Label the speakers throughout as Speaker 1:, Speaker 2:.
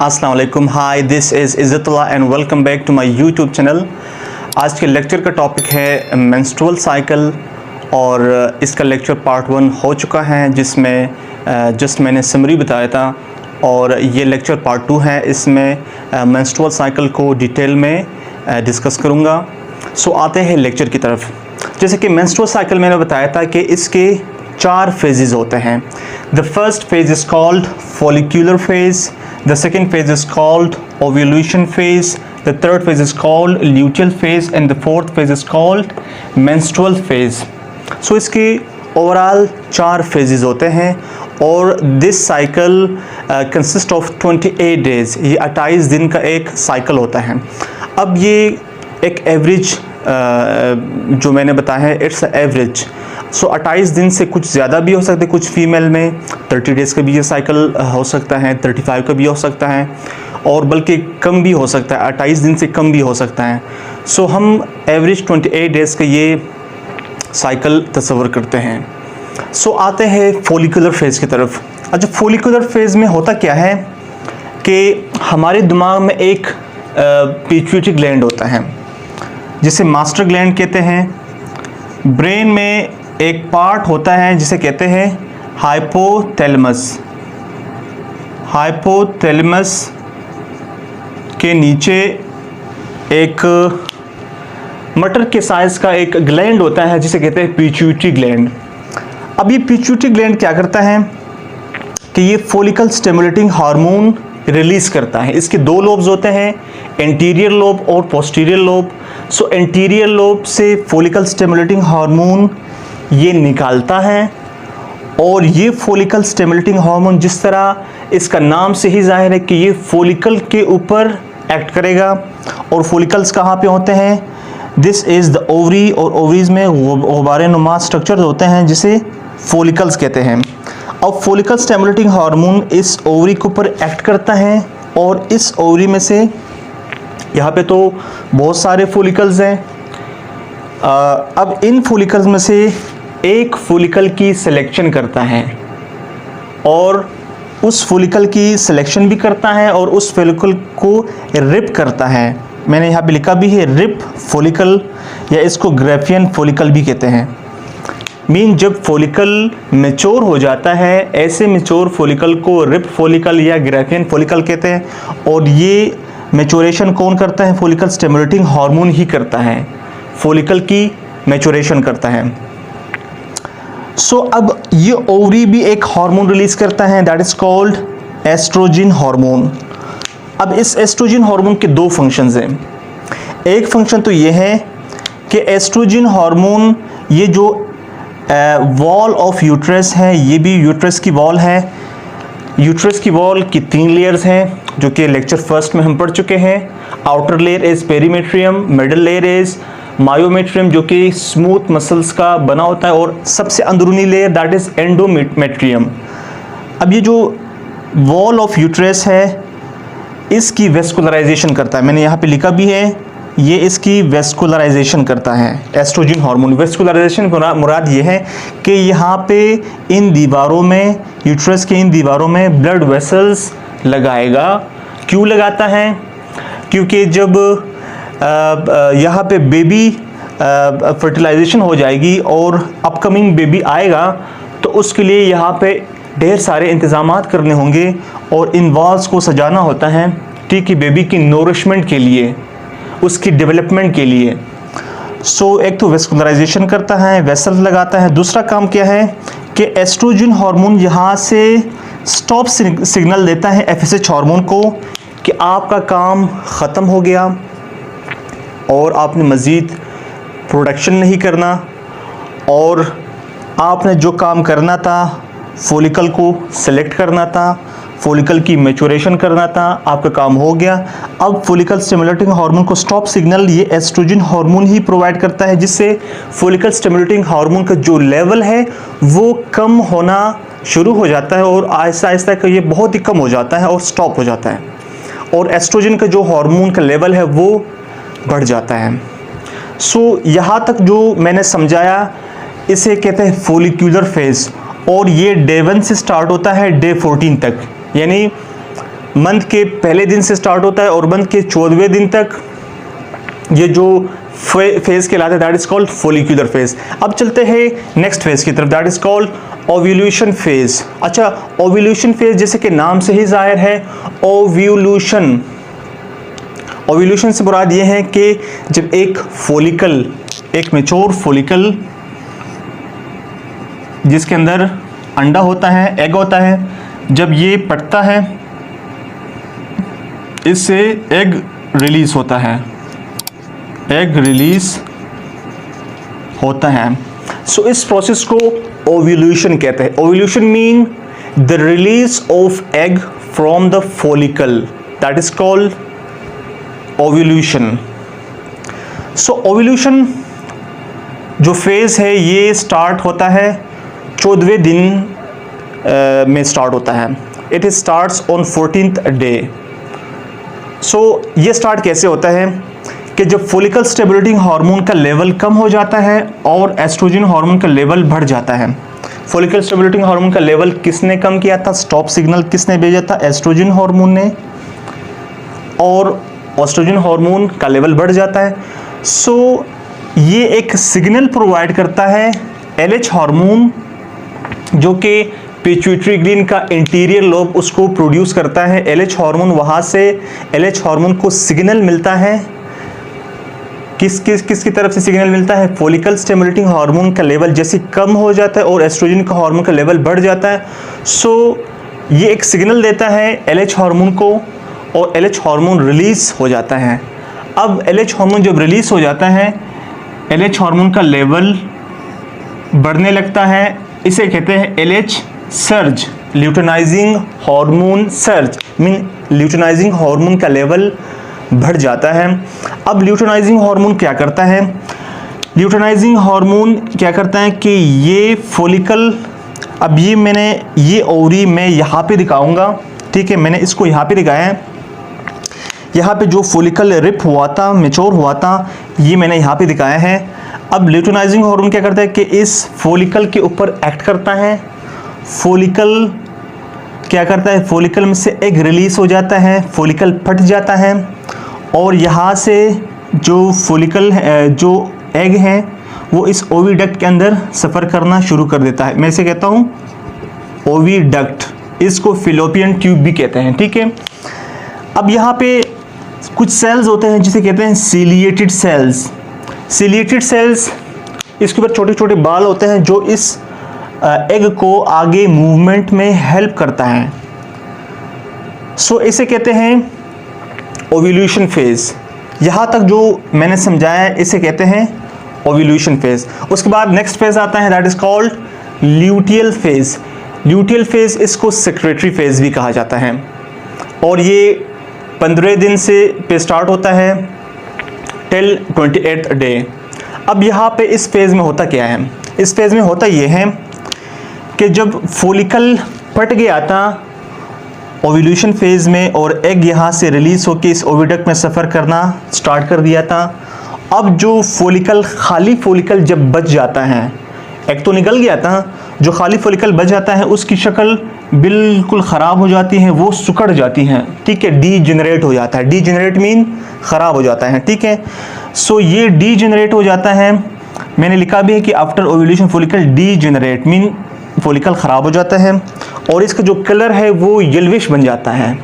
Speaker 1: अस्सलाम वालेकुम, hi, this is Izzatullah and welcome back to my YouTube channel. आज के लेक्चर का टॉपिक है मेंस्ट्रुअल साइकिल और इसका लेक्चर पार्ट 1 हो चुका है, जिसमें जस्ट मैंने समरी बताया था, और ये लेक्चर पार्ट 2 है। इसमें मेंस्ट्रुअल साइकिल को डिटेल में डिस्कस करूँगा। सो आते हैं लेक्चर की तरफ। जैसे कि मेंस्ट्रुअल साइकिल मैंने बताया था कि इसके 4 फेजेस होते हैं। The first phase is called follicular phase, the second phase is called ovulation phase, the third phase is called luteal phase and the fourth phase is called menstrual phase. So इसके overall 4 phases होते हैं और this cycle consist of 28 days. ये 28 दिन का एक cycle होता है। अब ये एक एवरेज जो मैंने बताया है, इट्स एवरेज। सो 28 दिन से कुछ ज़्यादा भी हो सकते हैं, कुछ फीमेल में 30 डेज़ का भी ये साइकिल हो सकता है, 35 का भी हो सकता है, और बल्कि कम भी हो सकता है, 28 दिन से कम भी हो सकता है। सो हम एवरेज 28 डेज़ का ये साइकिल तस्वर करते हैं। सो आते हैं फॉलिकुलर फेज़ की तरफ। अच्छा, फॉलिकुलर फेज़ में होता क्या है कि हमारे दिमाग में एक पिट्यूटरी ग्लैंड होता है जिसे मास्टर ग्लैंड कहते हैं। ब्रेन में एक पार्ट होता है जिसे कहते हैं हाइपोथैलेमस। हाइपोथैलेमस के नीचे एक मटर के साइज़ का एक ग्लैंड होता है जिसे कहते हैं पिट्यूटरी ग्लैंड। अब ये पिट्यूटरी ग्लैंड क्या करता है कि ये फॉलिकल स्टिमुलेटिंग हार्मोन रिलीज़ करता है। इसके 2 लोब्स होते हैं, एंटीरियर लोब और पोस्टीरियर लोब। सो एंटीरियर लोब से फॉलिकल स्टिमुलेटिंग हार्मोन ये निकालता है, और ये फॉलिकल स्टिमुलेटिंग हार्मोन, जिस तरह इसका नाम से ही जाहिर है कि ये फॉलिकल के ऊपर एक्ट करेगा। और फॉलिकल्स कहाँ पे होते हैं? दिस इज़ द ओवरी, और ओवरीज में गुब्बारे नुमा स्ट्रक्चर होते हैं जिसे फॉलिकल्स कहते हैं। अब फॉलिकल स्टिमुलेटिंग हार्मोन इस ओवरी के ऊपर एक्ट करता है, और इस ओवरी में से यहाँ पे तो बहुत सारे फॉलिकल्स हैं। अब इन फॉलिकल्स में से एक फॉलिकल की सिलेक्शन करता है, और उस फॉलिकल की सिलेक्शन भी करता है और उस फॉलिकल को रिप करता है। मैंने यहाँ पे लिखा भी है रिप फॉलिकल, या इसको ग्राफियन फॉलिकल भी कहते हैं। मीन जब फॉलिकल मैच्योर हो जाता है, ऐसे मैच्योर फॉलिकल को रिप फॉलिकल या ग्राफियन फॉलिकल कहते हैं। और ये मैच्योरेशन कौन करता है? फॉलिकल स्टिमुलेटिंग हार्मोन ही करता है, फॉलिकल की मैच्योरेशन करता है। सो अब ये ओवरी भी एक हार्मोन रिलीज करता है, that is called estrogen hormone. अब इस एस्ट्रोजन हार्मोन के 2 फंक्शंस हैं। एक फंक्शन तो ये है कि एस्ट्रोजन हार्मोन, ये जो वॉल ऑफ यूट्रस है, ये भी यूट्रस की वॉल है। यूट्रस की वॉल की 3 लेयर्स हैं जो कि लेक्चर फर्स्ट में हम पढ़ चुके हैं। Outer layer is perimetrium, middle layer is myometrium जो कि स्मूथ मसल्स का बना होता है, और सबसे अंदरूनी लेयर दैट इज़ एंडोमेट्रियम। अब ये जो वॉल ऑफ यूट्रस है, इसकी वेस्कुलराइजेशन करता है। मैंने यहाँ पे लिखा भी है, ये इसकी वेस्कुलराइजेशन करता है एस्ट्रोजन हार्मोन। वेस्कुलराइजेशन मुराद ये है कि यहाँ पे इन दीवारों में, यूट्रस के इन दीवारों में ब्लड वेसल्स लगाएगा। क्यों लगाता है? क्योंकि जब यहाँ पे बेबी फर्टिलाइजेशन हो जाएगी और अपकमिंग बेबी आएगा, तो उसके लिए यहाँ पे ढेर सारे इंतज़ामात करने होंगे, और इन वॉल्स को सजाना होता है ठीक है बेबी की नोरिशमेंट के लिए, उसकी डेवलपमेंट के लिए। सो एक तो वेस्कुलराइजेशन करता है, वेसल्स लगाता है। दूसरा काम क्या है कि एस्ट्रोजन हार्मोन यहाँ से स्टॉप सिग्नल देता है FSH हार्मोन को कि आपका काम ख़त्म हो गया और आपने मज़ीद प्रोडक्शन नहीं करना, और आपने जो काम करना था, फॉलिकल को सेलेक्ट करना था, फॉलिकल की मैच्योरेशन करना था, आपका काम हो गया। अब फॉलिकल स्टिमुलेटिंग हार्मोन को स्टॉप सिग्नल ये एस्ट्रोजन हार्मोन ही प्रोवाइड करता है, जिससे फॉलिकल स्टिमुलेटिंग हार्मोन का जो लेवल है वो कम होना शुरू हो जाता है, और आहिस्ता आहिस्ता ये बहुत ही कम हो जाता है और स्टॉप हो जाता है, और एस्ट्रोजन का जो हार्मोन का लेवल है वो बढ़ जाता है। सो यहाँ तक जो मैंने समझाया इसे कहते हैं फोलिक्यूलर फेज, और ये डे 1 से स्टार्ट होता है डे 14 तक, यानी मंथ के पहले दिन से स्टार्ट होता है और मंथ के 14वें दिन तक ये जो फेज कहलाता है दैट इज कॉल्ड फोलिक्यूलर फेज। अब चलते हैं नेक्स्ट फेज की तरफ, that is called ovulation phase. अच्छा, ओव्यूलेशन फेज जैसे कि नाम से ही जाहिर है ओव्यूलेशन, ओव्यूलेशन से मुराद ये है कि जब एक फोलिकल, एक मैच्योर फोलिकल जिसके अंदर अंडा होता है, एग होता है, जब ये पटता है इससे एग रिलीज होता है, एग रिलीज होता है। सो इस प्रोसेस को ओव्यूलेशन कहते हैं। Ovulation mean the release of egg from the follicle, that is called ovulation. So ovulation जो फेज है ये स्टार्ट होता है 14वें दिन में स्टार्ट होता है। It starts on 14th day. So ये स्टार्ट कैसे होता है कि जब फॉलिकल स्टेबलाइजिंग हार्मोन का लेवल कम हो जाता है और एस्ट्रोजन हार्मोन का लेवल बढ़ जाता है। फॉलिकल स्टेबलाइजिंग हार्मोन का लेवल किसने कम किया था, स्टॉप सिग्नल किसने भेजा था, एस्ट्रोजन हार्मोन ने, और एस्ट्रोजन हार्मोन का लेवल बढ़ जाता है। सो ये एक सिग्नल प्रोवाइड करता है LH हार्मोन, जो कि पिट्यूटरी ग्लैंड का इंटीरियर लोब उसको प्रोड्यूस करता है। LH हार्मोन, वहाँ से LH हार्मोन को सिग्नल मिलता है, किसकी तरफ से सिग्नल मिलता है, फॉलिकल स्टिमुलेटिंग हार्मोन का लेवल जैसे कम हो जाता है और एस्ट्रोजन का हार्मोन का लेवल बढ़ जाता है। सो ये एक सिग्नल देता है LH हार्मोन को और LH हार्मोन रिलीज हो जाता है। अब LH हार्मोन जब रिलीज हो जाता है, LH हार्मोन का लेवल बढ़ने लगता है, इसे कहते हैं LH surge, luteinising hormone surge, mean luteinising hormone का लेवल बढ़ जाता है। अब ल्यूटेनाइजिंग हार्मोन क्या करता है, ल्यूटेनाइजिंग हार्मोन क्या करता है कि ये फॉलिकल, अब ये मैंने ये ओवरी मैं यहाँ पे दिखाऊंगा, ठीक है, मैंने इसको यहाँ पे दिखाया है। यहाँ पे जो फॉलिकल रिप हुआ था, मैच्योर हुआ था, ये मैंने यहाँ पे दिखाया है। अब ल्यूटेनाइजिंग हार्मोन क्या करता है कि इस फॉलिकल के ऊपर एक्ट करता है। फॉलिकल क्या करता है, फॉलिकल में से एग रिलीज हो जाता है, फॉलिकल फट जाता है और यहाँ से जो फॉलिकल जो एग है वो इस ओविडक्ट के अंदर सफ़र करना शुरू कर देता है। मैं इसे कहता हूँ ओविडक्ट, इसको फिलोपियन ट्यूब भी कहते हैं, ठीक है। अब यहाँ पे कुछ सेल्स होते हैं जिसे कहते हैं सीलिएटेड सेल्स। सीलिएटेड सेल्स, इसके ऊपर छोटे छोटे बाल होते हैं जो इस एग को आगे मूवमेंट में हेल्प करता है। सो इसे कहते हैं ओव्यूलेशन फेज। यहाँ तक जो मैंने समझाया है इसे कहते हैं ओव्यूलेशन फेज। उसके बाद नेक्स्ट फेज आता है that is called luteal phase. Luteal phase, इसको सेक्रेटरी फेज भी कहा जाता है और ये 15 दिन से पे स्टार्ट होता है टिल 28th डे। अब यहाँ पे इस फेज में होता क्या है, इस फेज में होता ये है कि जब फॉलिकल फट गया था ओव्यूलेशन फेज में और एग यहाँ से रिलीज होकर इस ओविडक्ट में सफ़र करना स्टार्ट कर दिया था, अब जो फॉलिकल, खाली फॉलिकल जब बच जाता है, एग तो निकल गया था, जो खाली फॉलिकल बच जाता है उसकी शक्ल बिल्कुल ख़राब हो जाती है, वो सुकड़ जाती हैं, ठीक है, डीजेनरेट हो जाता है। डीजेनरेट मीन ख़राब हो जाता है, ठीक है। सो ये डीजेनरेट हो जाता है, मैंने लिखा भी है कि after ovulation follicle degenerate mean follicle ख़राब हो जाता है और इसका जो कलर है वो येल्विश बन जाता है।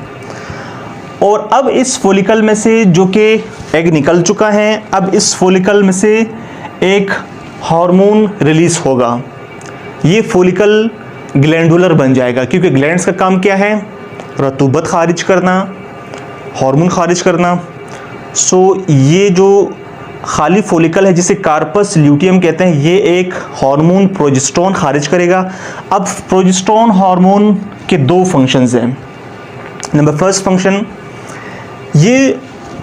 Speaker 1: और अब इस फॉलिकल में से जो कि एग निकल चुका है, अब इस फॉलिकल में से एक हार्मोन रिलीज होगा, ये फॉलिकल ग्लैंडुलर बन जाएगा, क्योंकि ग्लैंड्स का काम क्या है, रतूबत खारिज करना, हार्मोन खारिज करना। सो ये जो खाली फॉलिकल है जिसे कार्पस ल्यूटियम कहते हैं, ये एक हार्मोन प्रोजेस्टेरोन खारिज करेगा। अब प्रोजेस्टेरोन हार्मोन के दो फंक्शंस हैं। नंबर फर्स्ट फंक्शन, ये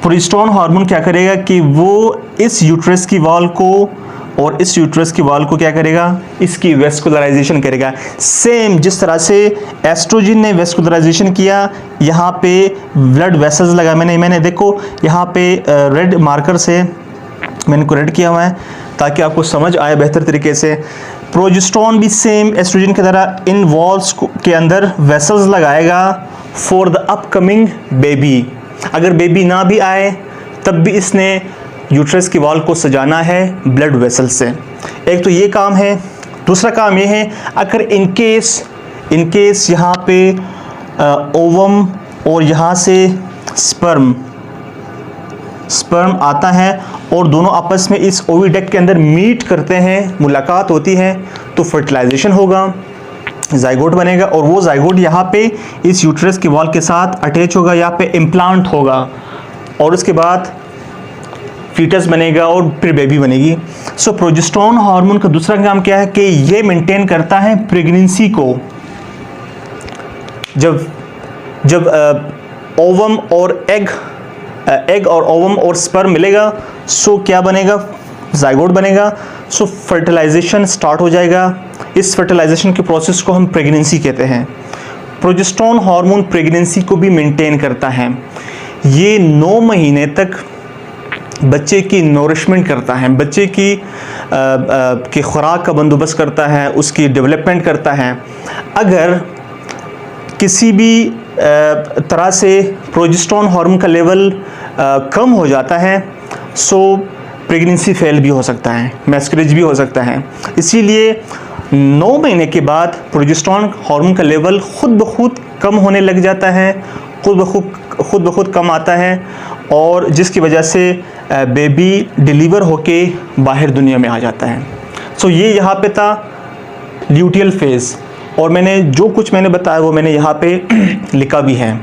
Speaker 1: प्रोजेस्टेरोन हार्मोन क्या करेगा कि वो इस यूट्रस की वॉल को और इस यूट्रस की वॉल को क्या करेगा, इसकी वेस्कुलराइजेशन करेगा। सेम जिस तरह से एस्ट्रोजन ने वेस्कुलराइजेशन किया, यहाँ पे ब्लड वेसल्स लगा, मैंने देखो यहाँ पे रेड मार्कर से मैंने करेक्ट किया हुआ है ताकि आपको समझ आए बेहतर तरीके से। प्रोजेस्टेरोन भी सेम एस्ट्रोजन की तरह इन वॉल्स के अंदर वेसल्स लगाएगा फॉर द अपकमिंग बेबी। अगर बेबी ना भी आए तब भी इसने यूट्रस की वॉल को सजाना है ब्लड वेसल से। एक तो ये काम है। दूसरा काम ये है, अगर इनकेस यहाँ पे ओवम और यहाँ से स्पर्म आता है और दोनों आपस में इस ओविडक्ट के अंदर मीट करते हैं, मुलाकात होती है, तो फर्टिलाइजेशन होगा, जाइगोट बनेगा और वो जाइगोट यहाँ पे इस यूट्रस की वॉल के साथ अटैच होगा, यहाँ पे इम्प्लांट होगा और उसके बाद फीटस बनेगा और फिर बेबी बनेगी। सो प्रोजेस्टेरोन हार्मोन का दूसरा काम क्या है कि ये मेंटेन करता है प्रेगनेंसी को। जब ओवम और एग और ओवम और स्पर्म मिलेगा, सो क्या बनेगा, जाइगोट बनेगा। सो फर्टिलाइजेशन स्टार्ट हो जाएगा। इस फर्टिलाइजेशन के प्रोसेस को हम प्रेगनेंसी कहते हैं। प्रोजेस्टेरोन हार्मोन प्रेगनेंसी को भी मेंटेन करता है। ये 9 महीने तक बच्चे की नोरिशमेंट करता है, बच्चे की खुराक का बंदोबस्त करता है, उसकी डेवलपमेंट करता है। अगर किसी भी तरह से प्रोजेस्टेरोन हार्मोन का लेवल कम हो जाता है, सो प्रेगनेंसी फेल भी हो सकता है, मिसकैरेज भी हो सकता है। इसीलिए 9 महीने के बाद प्रोजेस्टेरोन हार्मोन का लेवल खुद ब खुद कम होने लग जाता है, खुद ब खुद कम आता है और जिसकी वजह से बेबी डिलीवर होके बाहर दुनिया में आ जाता है। सो ये यहाँ पे था ल्यूटियल फेज़ और मैंने जो कुछ मैंने बताया वो मैंने यहाँ पे लिखा भी है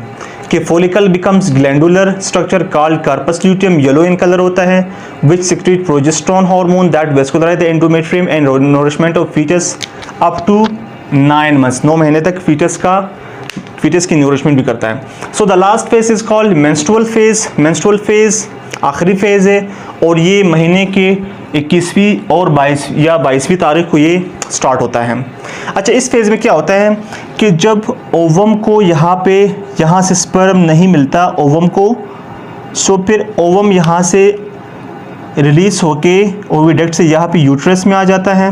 Speaker 1: कि follicle becomes glandular structure called corpus luteum, yellow in colour होता है, which secrete progesterone hormone that vascularise the endometrium and nourishment of foetus up to 9 months. 9 महीने तक फीटस की नोरिशमेंट भी करता है। So the last phase is called menstrual phase. Menstrual phase आखिरी phase है और ये महीने के 21वीं और 22वीं तारीख को ये स्टार्ट होता है। अच्छा, इस फेज़ में क्या होता है कि जब ओवम को यहाँ से स्पर्म नहीं मिलता ओवम को, सो फिर ओवम यहाँ से रिलीज़ होके ओविडक्ट से यहाँ पे यूट्रस में आ जाता है,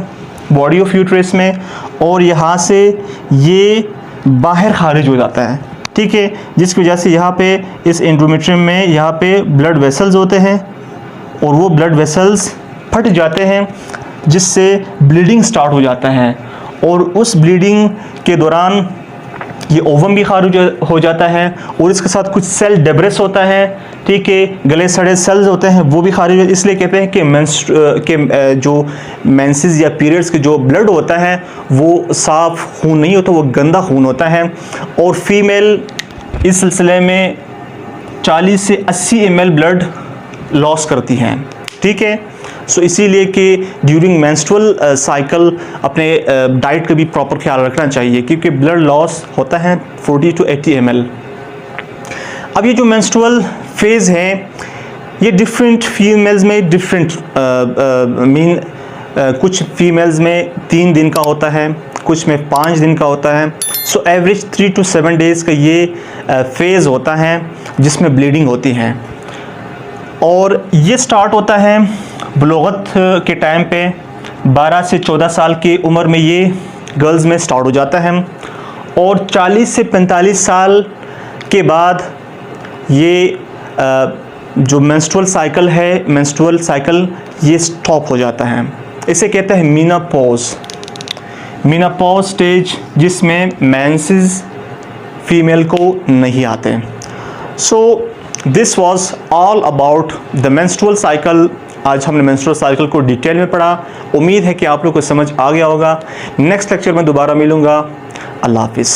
Speaker 1: बॉडी ऑफ यूट्रस में, और यहाँ से ये बाहर खारिज हो जाता है। ठीक है, जिसकी वजह से यहाँ पे इस एंडोमेट्रियम में यहाँ पे ब्लड वेसल्स होते हैं और वो ब्लड वेसल्स फट जाते हैं जिससे ब्लीडिंग स्टार्ट हो जाता है और उस ब्लीडिंग के दौरान ये ओवम भी खारिज हो जाता है और इसके साथ कुछ सेल डेब्रेस होता है। ठीक है, गले सड़े सेल्स होते हैं वो भी खारिज, इसलिए कहते हैं कि जो मेंसेस या पीरियड्स के जो ब्लड होता है वो साफ़ खून नहीं होता, वो गंदा खून होता है। और फीमेल इस सिलसिले में 40 से 80 ml ब्लड लॉस करती हैं। ठीक है, सो इसीलिए कि ड्यूरिंग मेंस्ट्रुअल साइकिल अपने डाइट का भी प्रॉपर ख्याल रखना चाहिए क्योंकि ब्लड लॉस होता है 40 to 80 ml। अब ये जो मेंस्ट्रुअल फेज़ है ये डिफरेंट फीमेल्स में डिफरेंट कुछ फीमेल्स में 3 दिन का होता है, कुछ में 5 दिन का होता है। सो एवरेज 3 to 7 डेज़ का ये फेज़ होता है जिसमें ब्लीडिंग होती है और ये स्टार्ट होता है बुलूगत के टाइम पे 12 से 14 साल की उम्र में ये गर्ल्स में स्टार्ट हो जाता है और 40 से 45 साल के बाद ये जो मेंस्ट्रुअल साइकिल ये स्टॉप हो जाता है। इसे कहते हैं मीनापॉज स्टेज, जिसमें मेंसेस फीमेल को नहीं आते। So this was all about the menstrual cycle. आज हमने मेंस्ट्रुअल साइकिल को डिटेल में पढ़ा। उम्मीद है कि आप लोग को समझ आ गया होगा। नेक्स्ट लेक्चर में दोबारा मिलूँगा। अल्लाह हाफिज़।